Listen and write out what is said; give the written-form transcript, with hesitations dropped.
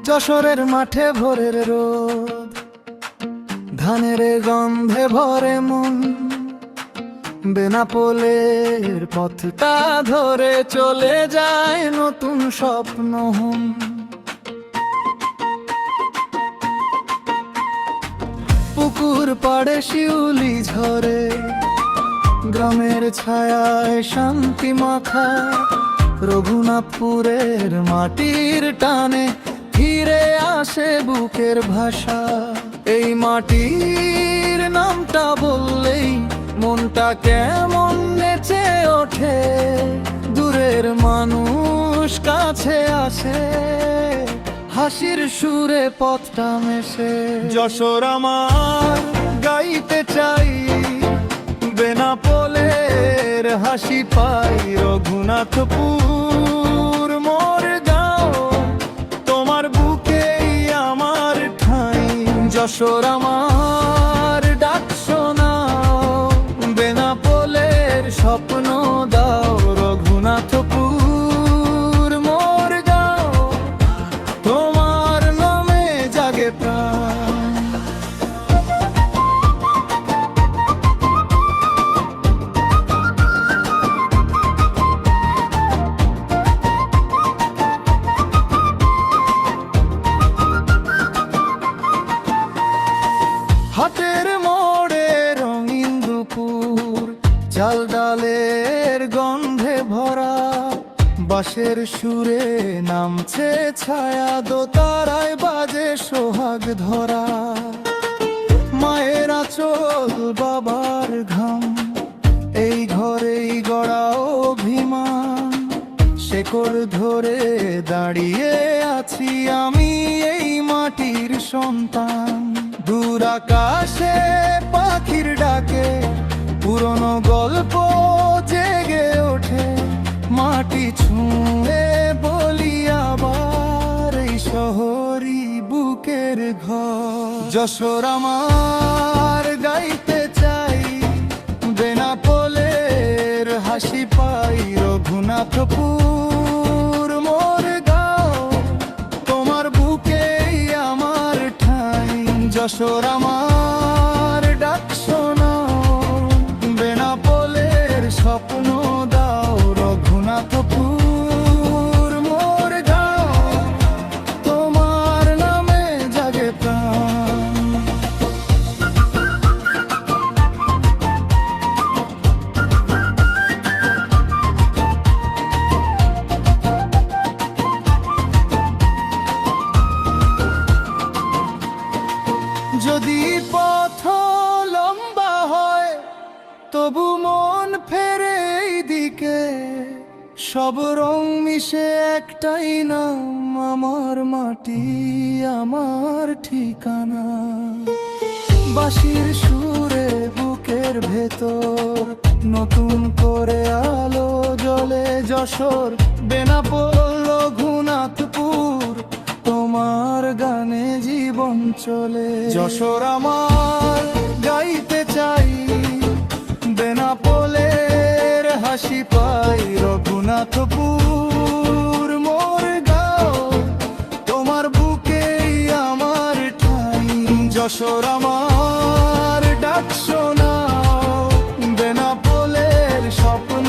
যশোরের মাঠে ভোরের রোদ, ধানের গন্ধে ভরে মন, বেনাপোলের পথটা ধরে চলে যায় নতুন স্বপ্ন। পুকুর পাড়ে শিউলি ঝরে, গ্রামের ছায়ায় শান্তি মাখা, রঘুনাথপুরের মাটির টানে ফিরে আসে বুকের ভাষা। এই মাটির নামটা বললেই মনটা কেমন নেচে ওঠে, দূরের মানুষ কাছে আসে, হাসির সুরে পথটা মেশে। যশোর আমার গাইতে চাই, বেনাপোলের হাসি পাই, রঘুনাথপুর মোর গাঁও, তোমার বুকেই আমার ঠাঁই। যশোর আমার ডাক শোনাও, বেনাপোলের স্বপ্ন দাও, রঘুনাথপুর মোর গাঁও, তোমার নামে জাগে প্রাণ। হাটের মোড়ে রঙিন দুপুর, চাল ডালের গন্ধে ভরা, বাঁশের সুরে নামছে ছায়া, দোতারায় বাজে সোহাগ ধরা। মায়ের আঁচল বাবার ঘাম, এই ঘরেই গড়া অভিমান, শেকড় ধরে দাঁড়িয়ে আছি আমি এই মাটির সন্তান। দূর আকাশে পাখির ডাকে পুরনো গল্প জেগে ওঠে, মাটি ছুঁয়ে বলি আবার এই শহরই বুকের ঘর। যশোর আমার গাইতে চাই, বেনাপোলের হাসি পাই, রঘুনাথপুর মোর গাঁও, তোমার বুকেই আমার ঠাঁই। যশোর আমার ডাক শোনাও, বেনাপোলের স্বপ্ন দাও, রঘুনাথপুর মোর গাঁও, তোমার নামে জাগে প্রাণ। যদি পথ লম্বা হয় তবু মন ফেরে এই দিকে, সব রং মিশে একটাই নাম, আমার মাটি আমার ঠিকানা। বাঁশির সুরে বুকের ভেতর নতুন করে আলো জ্বলে, যশোর বেনাপোল রঘুনাথপুর, তোমার গানে জীবন চলে। যশোর আমার গাইতে চাই, বেনাপোলের হাসি পাই, রঘুনাথপুর মোর গাঁও, তোমার বুকেই আমার ঠাঁই। যশোর আমার ডাক শোনাও, বেনাপোলের স্বপ্ন